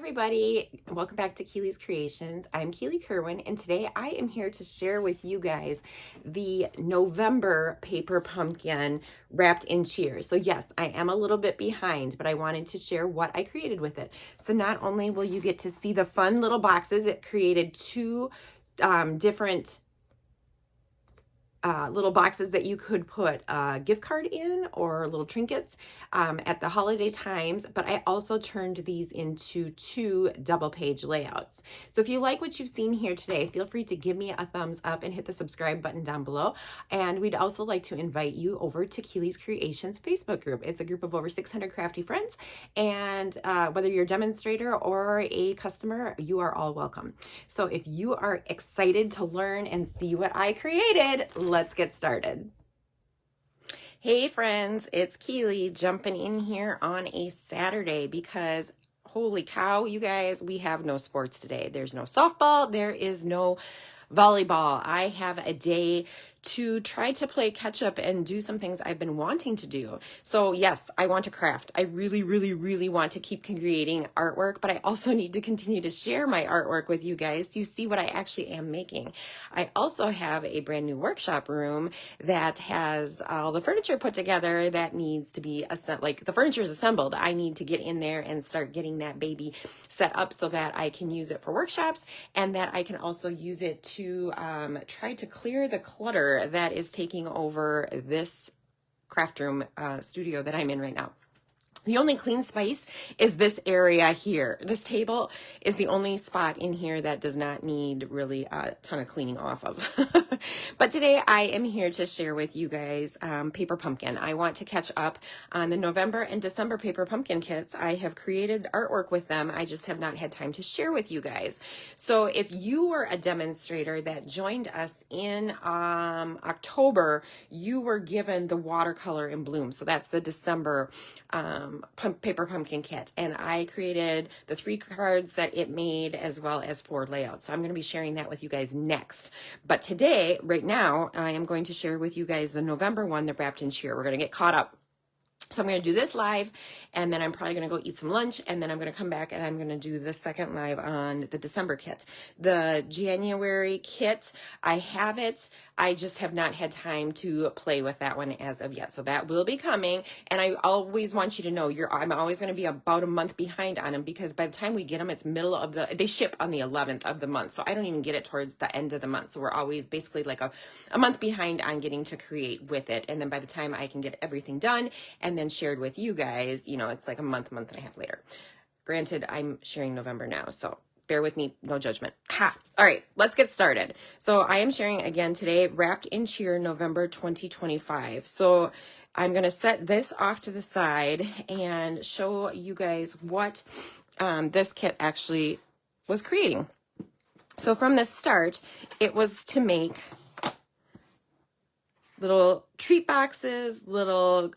everybody, welcome back to Keely's Creations. I'm Keely Kerwin, and today I am here to share with you guys the November paper pumpkin wrapped in cheer. So yes, I am a little bit behind, but I wanted to share what I created with it. So not only will you get to see the fun little boxes, it created two different little boxes that you could put a gift card in or little trinkets at the holiday times, but I also turned these into two double page layouts. So if you like what you've seen here today, feel free to give me a thumbs up and hit the subscribe button down below. And we'd also like to invite you over to Keely's Creations Facebook group. It's a group of over 600 crafty friends, and whether you're a demonstrator or a customer, you are all welcome. So if you are excited to learn and see what I created, let's get started. Hey friends, it's Keely jumping in here on a Saturday because holy cow, you guys, we have no sports today. There's no softball, there is no volleyball. I have a day to try to play catch up and do some things I've been wanting to do. So yes, I want to craft. I really want to keep creating artwork, but I also need to continue to share my artwork with you guys so you see what I actually am making. I also have a brand new workshop room that has all the furniture put together that needs to be like the furniture is assembled. I need to get in there and start getting that baby set up so that I can use it for workshops and that I can also use it to try to clear the clutter that is taking over this craft room studio that I'm in right now. The only clean space is this area here. This table is the only spot in here that does not need really a ton of cleaning off of. But today I am here to share with you guys paper pumpkin. I want to catch up on the November and December paper pumpkin kits. I have created artwork with them. I just have not had time to share with you guys. So if you were a demonstrator that joined us in October, you were given the watercolor in bloom. So that's the December paper pumpkin kit, and I created the 3 cards that it made as well as 4 layouts. So I'm going to be sharing that with you guys next. But today, right now, I am going to share with you guys the November one, the wrapped in cheer. We're going to get caught up. So I'm going to do this live, and then I'm probably going to go eat some lunch, and then I'm going to come back and I'm going to do the second live on the December kit. The January kit, I have it. I just have not had time to play with that one as of yet. So that will be coming, and I always want you to know I'm always going to be about a month behind on them because by the time we get them, it's middle of they ship on the 11th of the month. So I don't even get it towards the end of the month. So we're always basically like a month behind on getting to create with it. And then by the time I can get everything done and then shared with you guys, it's like a month and a half later. Granted, I'm sharing November now, so bear with me, no judgment. Ha! All right, let's get started. So I am sharing again today, wrapped in cheer, November 2025. So I'm gonna set this off to the side and show you guys what this kit actually was creating. So from the start, it was to make little treat boxes, little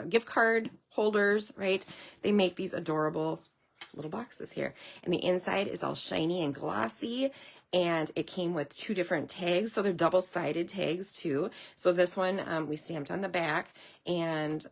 gift card holders, right? They make these adorable little boxes here, and the inside is all shiny and glossy, and it came with 2 different tags, so they're double-sided tags too. So this one we stamped on the back, and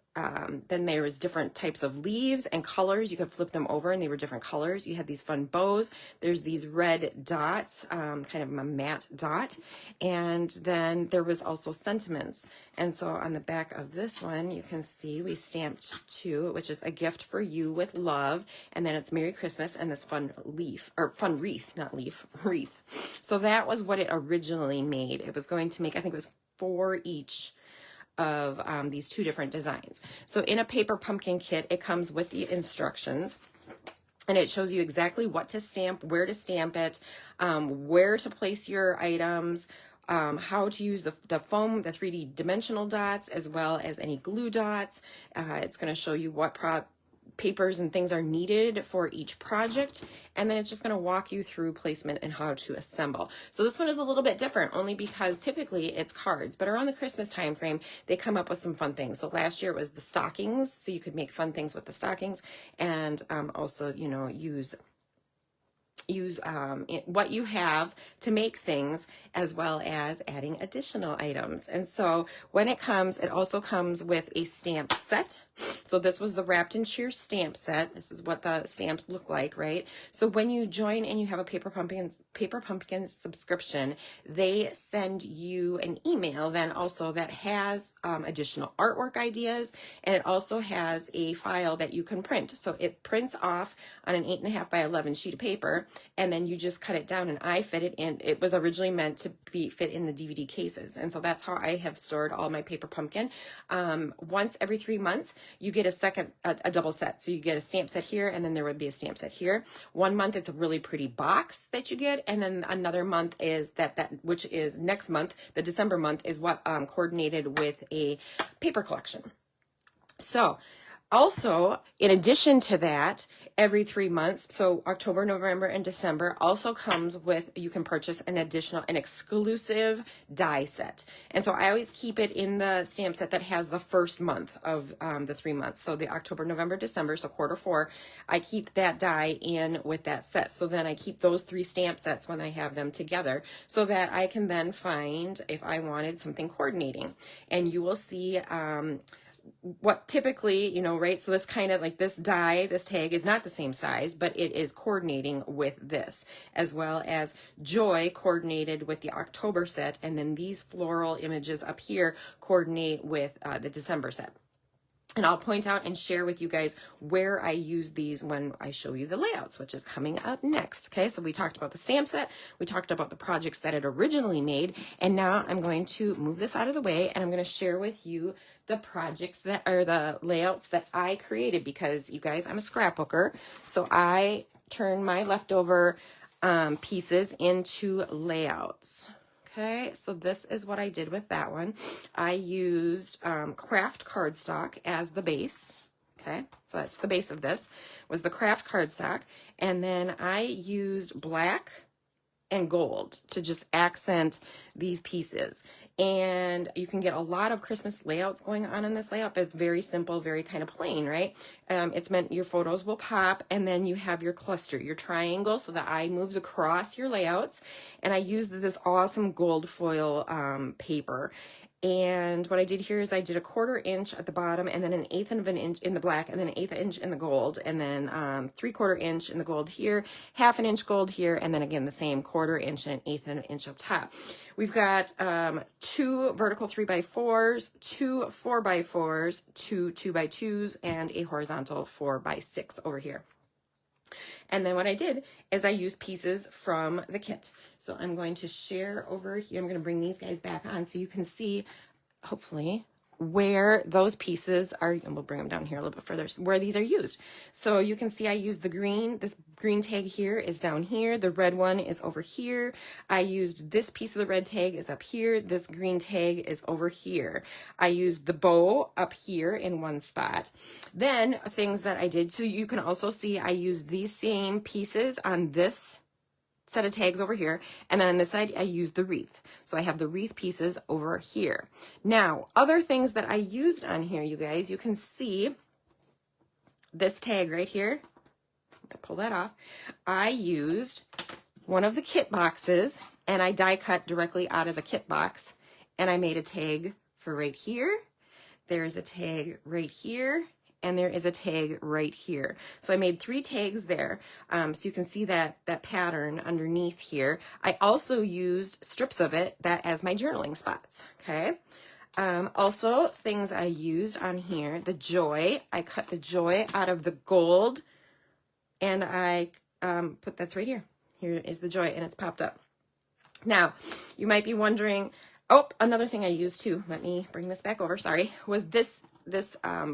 then there was different types of leaves and colors. You could flip them over and they were different colors. You had these fun bows. There's these red dots, kind of a matte dot, and then there was also sentiments. And so on the back of this one, you can see we stamped 2, which is a gift for you with love, and then it's Merry Christmas and this fun wreath, not leaf, wreath. So that was what it originally made. It was going to make, I think it was 4 each of these 2 different designs. So in a paper pumpkin kit, it comes with the instructions, and it shows you exactly what to stamp, where to stamp it, where to place your items, how to use the foam, the 3D dimensional dots, as well as any glue dots. It's going to show you what papers and things are needed for each project, and then it's just going to walk you through placement and how to assemble. So this one is a little bit different only because typically it's cards, but around the Christmas time frame they come up with some fun things. So last year it was the stockings, so you could make fun things with the stockings, and also use what you have to make things, as well as adding additional items. And so when it also comes with a stamp set. So this was the wrapped in sheer stamp set. This is what the stamps look like, right? So when you join and you have a Paper Pumpkin subscription, they send you an email then also that has additional artwork ideas, and it also has a file that you can print. So it prints off on an 8.5 by 11 sheet of paper, and then you just cut it down, and I fit it in. It was originally meant to be fit in the DVD cases, and so that's how I have stored all my Paper Pumpkin. Once every 3 months, you get a double set. So you get a stamp set here, and then there would be a stamp set here. 1 month, it's a really pretty box that you get, and then another month is which is next month, the December month, is what coordinated with a paper collection. So also, in addition to that, every 3 months, so October, November, and December also comes with, you can purchase an exclusive die set. And so I always keep it in the stamp set that has the first month of the 3 months. So the October, November, December, so quarter 4, I keep that die in with that set. So then I keep those 3 stamp sets when I have them together, so that I can then find if I wanted something coordinating. And you will see what typically, you know, right? So this kind of like this die, this tag is not the same size, but it is coordinating with this, as well as Joy coordinated with the October set. And then these floral images up here coordinate with the December set. And I'll point out and share with you guys where I use these when I show you the layouts, which is coming up next. Okay, so we talked about the stamp set, we talked about the projects that it originally made, and now I'm going to move this out of the way, and I'm going to share with you the projects that are the layouts that I created, because you guys, I'm a scrapbooker, so I turn my leftover pieces into layouts. Okay, so this is what I did with that one. I used craft cardstock as the base. Okay, so that's the base of this, was the craft cardstock. And then I used black and gold to just accent these pieces. And you can get a lot of Christmas layouts going on in this layout, but it's very simple, very kind of plain, right? It's meant your photos will pop, and then you have your cluster, your triangle, so the eye moves across your layouts. And I used this awesome gold foil paper. And what I did here is I did a 1/4 inch at the bottom, and then 1/8 of an inch in the black, and then 1/8 inch in the gold, and then 3/4 inch in the gold here, 1/2 inch gold here, and then again the same 1/4 inch and 1/8 inch up top. We've got 2 vertical 3x4s, 2 4x4s, 2 2x2s, and a horizontal 4x6 over here. And then what I did is I used pieces from the kit. So I'm going to share over here. I'm going to bring these guys back on so you can see, hopefully, where those pieces are, and we'll bring them down here a little bit further, where these are used. So you can see I used the green, this green tag here is down here, the red one is over here. I used this piece of the red tag is up here, this green tag is over here. I used the bow up here in one spot. Then things that I did, so you can also see I used these same pieces on this set of tags over here, and then on this side I used the wreath. So I have the wreath pieces over here. Now, other things that I used on here, you guys, you can see this tag right here. I'm gonna pull that off. I used one of the kit boxes, and I die cut directly out of the kit box, and I made a tag for right here. There's a tag right here, and there is a tag right here. So I made 3 tags there. So you can see that pattern underneath here. I also used strips of it that as my journaling spots, okay? Also, things I used on here, the joy. I cut the joy out of the gold, and I that's right here. Here is the joy, and it's popped up. Now, you might be wondering, oh, another thing I used too, let me bring this back over, sorry, was this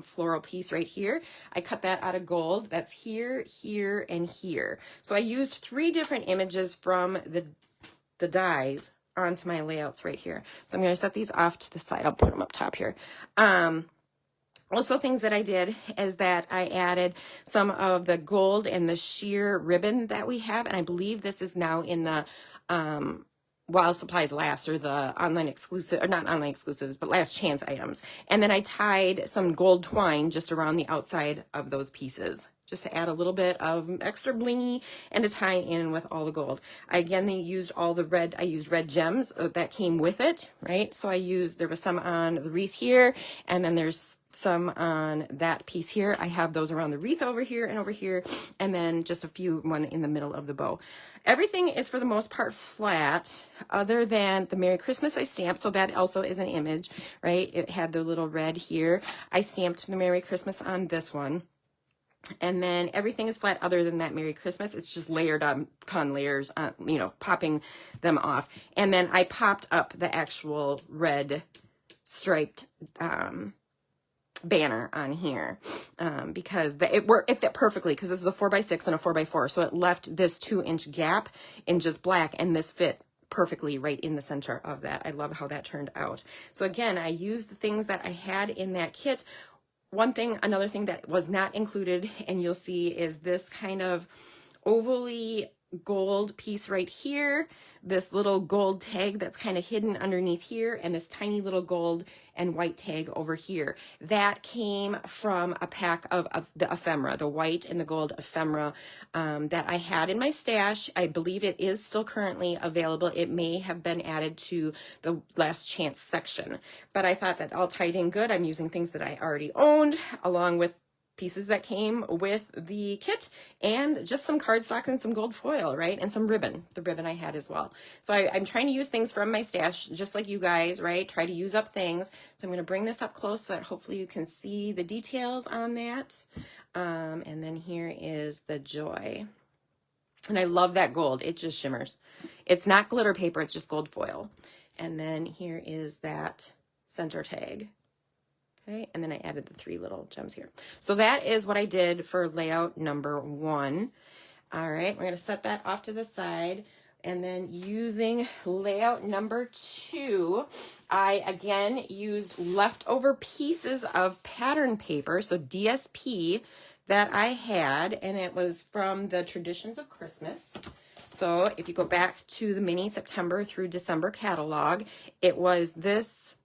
floral piece right here. I cut that out of gold. That's here, here, and here. So I used 3 different images from the dies onto my layouts right here. So I'm going to set these off to the side. I'll put them up top here. Also, things that I did is that I added some of the gold and the sheer ribbon that we have, and I believe this is now in the while supplies last, or the online exclusive, or not online exclusives, but last chance items. And then I tied some gold twine just around the outside of those pieces just to add a little bit of extra blingy and to tie in with all the gold. Again, they used all the red, I used red gems that came with it, right? So there was some on the wreath here, and then there's some on that piece here. I have those around the wreath over here, and then just a few one in the middle of the bow. Everything is for the most part flat, other than the Merry Christmas I stamped, so that also is an image, right? It had the little red here. I stamped the Merry Christmas on this one. And then everything is flat other than that Merry Christmas. It's just layered upon layers, you know, popping them off. And then I popped up the actual red striped banner on here because it fit perfectly, because this is a 4x6 and a 4x4. So it left this 2-inch gap in just black, and this fit perfectly right in the center of that. I love how that turned out. So again, I used the things that I had in that kit. Another thing that was not included, and you'll see, is this kind of ovally gold piece right here, this little gold tag that's kind of hidden underneath here, and this tiny little gold and white tag over here. That came from a pack of the ephemera, the white and the gold ephemera that I had in my stash. I believe it is still currently available. It may have been added to the last chance section, but I thought that all tied in good. I'm using things that I already owned, along with pieces that came with the kit, and just some cardstock and some gold foil, right? And some ribbon, the ribbon I had as well. So I'm trying to use things from my stash, just like you guys, right? Try to use up things. So I'm going to bring this up close so that hopefully you can see the details on that. And then here is the Joy. And I love that gold. It just shimmers. It's not glitter paper, it's just gold foil. And then here is that center tag. Okay, and then I added the 3 little gems here. So that is what I did for layout number 1. All right, we're going to set that off to the side. And then using layout number 2, I again used leftover pieces of pattern paper, so DSP, that I had, and it was from the Traditions of Christmas. So if you go back to the mini September through December catalog, it was this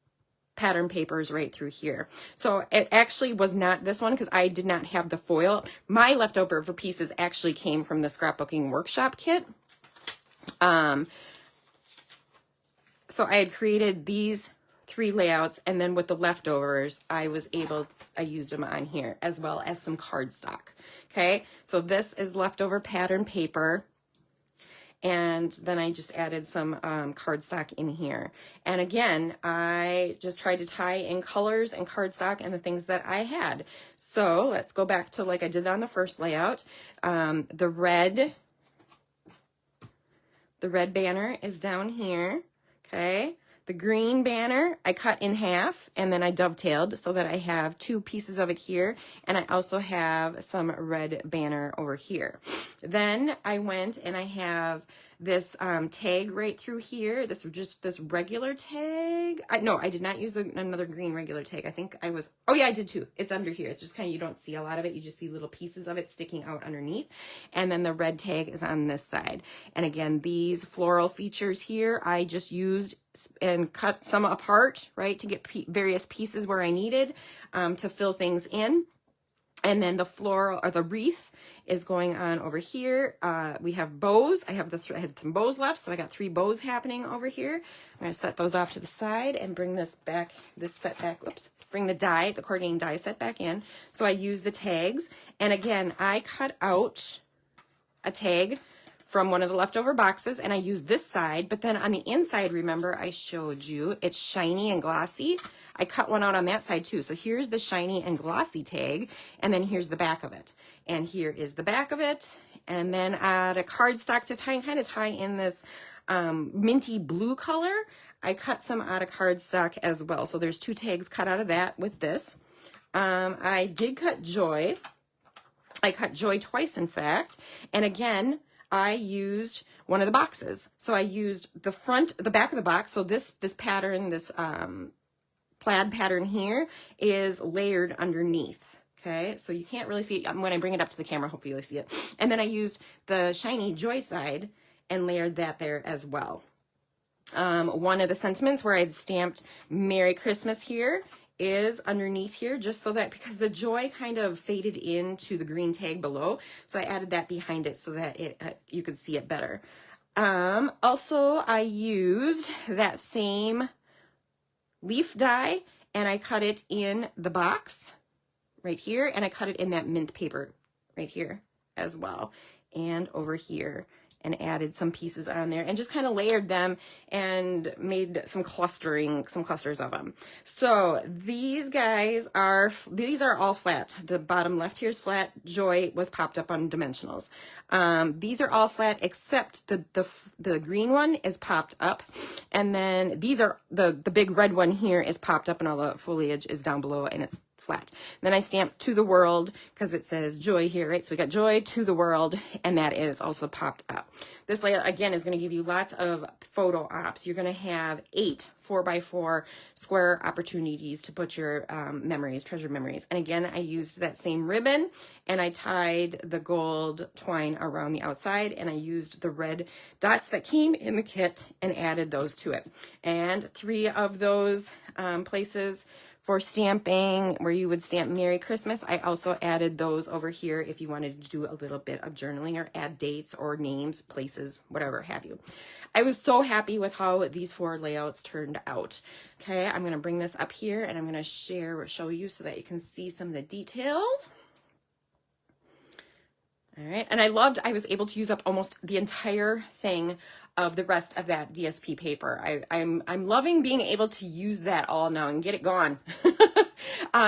pattern papers right through here. So it actually was not this one because I did not have the foil. My leftover for pieces actually came from the Scrapbooking workshop kit. So I had created these 3 layouts, and then with the leftovers, I used them on here, as well as some cardstock. Okay, so this is leftover pattern paper. And then I just added some cardstock in here. And again, I just tried to tie in colors and cardstock and the things that I had. So let's go back to like I did on the first layout. The red banner is down here, okay? The green banner I cut in half, and then I dovetailed so that I have 2 pieces of it here, and I also have some red banner over here. Then I went and I have this tag right through here. This regular tag. No, I did not use another green regular tag. I think I was, oh yeah, I did too. It's under here. It's just kind of, you don't see a lot of it. You just see little pieces of it sticking out underneath. And then the red tag is on this side. And again, these floral features here, I just used and cut some apart, right, to get various pieces where I needed to fill things in. And then the floral, or the wreath, is going on over here. We have bows. I had some bows left, so I got 3 bows happening over here. I'm going to set those off to the side and bring this set back, bring the coordinating die set back in. So I use the tags. And again, I cut out a tag from one of the leftover boxes, and I used this side, but then on the inside, remember I showed you, it's shiny and glossy. I cut one out on that side too. So here's the shiny and glossy tag, and then here's the back of it. And here is the back of it. And then add a cardstock to kind of tie in this minty blue color. I cut some out of cardstock as well. So there's 2 tags cut out of that with this. I did cut Joy. I cut Joy twice, in fact. And again, I used one of the boxes. So I used the back of the box. So this pattern, this plaid pattern here is layered underneath. Okay, so you can't really see it. When I bring it up to the camera, hopefully you'll see it. And then I used the shiny Joy side and layered that there as well. One of the sentiments where I'd stamped Merry Christmas here is underneath here, just so that, because the joy kind of faded into the green tag below, so I added that behind it so that it you could see it better. Also, I used that same leaf die, and I cut it in the box right here, and I cut it in that mint paper right here as well, and over here, and added some pieces on there and just kind of layered them and made some clusters of them. So these guys are, these are all flat. The bottom left here is flat. Joy was popped up on dimensionals. These are all flat except the green one is popped up, and then these are, the big red one here is popped up, and all the foliage is down below and it's flat. Then I stamped to the world because it says joy here, right? So we got joy to the world, and that is also popped up. This layout again is going to give you lots of photo ops. You're going to have 8 4x4 square opportunities to put your memories, treasured memories. And again, I used that same ribbon, and I tied the gold twine around the outside, and I used the red dots that came in the kit and added those to it. And 3 of those places for stamping, where you would stamp Merry Christmas, I also added those over here if you wanted to do a little bit of journaling or add dates or names, places, whatever have you. I was so happy with how these 4 layouts turned out. Okay, I'm going to bring this up here, and I'm going to show you so that you can see some of the details. All right, and I was able to use up almost the entire thing of the rest of that DSP paper. I'm loving being able to use that all now and get it gone.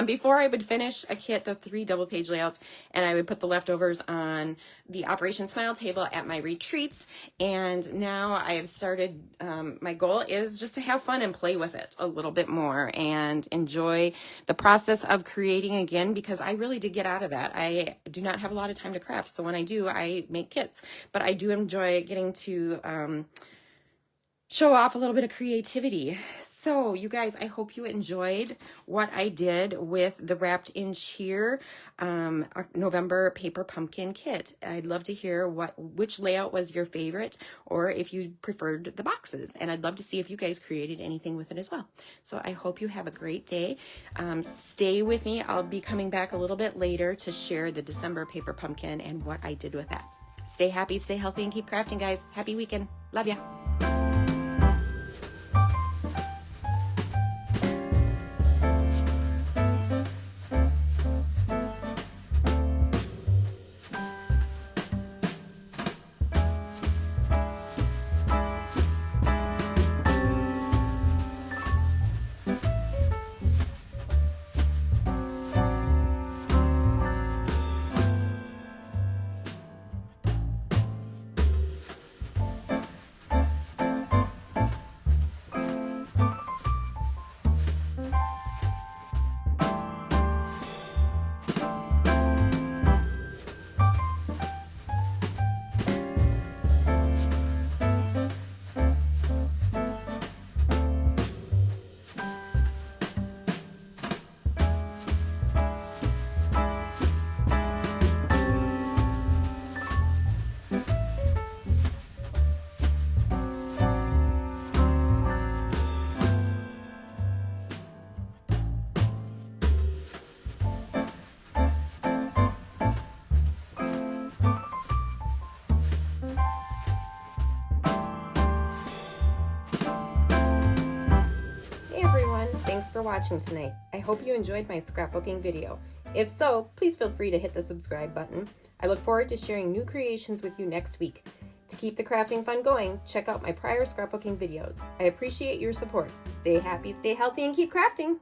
Before I would finish a kit, the 3 double page layouts, and I would put the leftovers on the Operation Smile table at my retreats. And now I have started, my goal is just to have fun and play with it a little bit more and enjoy the process of creating again, because I really did get out of that. I do not have a lot of time to craft, so when I do, I make kits, but I do enjoy getting to show off a little bit of creativity. So you guys, I hope you enjoyed what I did with the Wrapped in Cheer November paper pumpkin kit. I'd love to hear which layout was your favorite, or if you preferred the boxes, and I'd love to see if you guys created anything with it as well. So I hope you have a great day. Stay with me. I'll be coming back a little bit later to share the December paper pumpkin and what I did with that. Stay happy, stay healthy, and keep crafting, guys. Happy weekend. Love ya. Thanks for watching tonight. I hope you enjoyed my scrapbooking video. If so, please feel free to hit the subscribe button. I look forward to sharing new creations with you next week. To keep the crafting fun going, check out my prior scrapbooking videos. I appreciate your support. Stay happy, stay healthy, and keep crafting!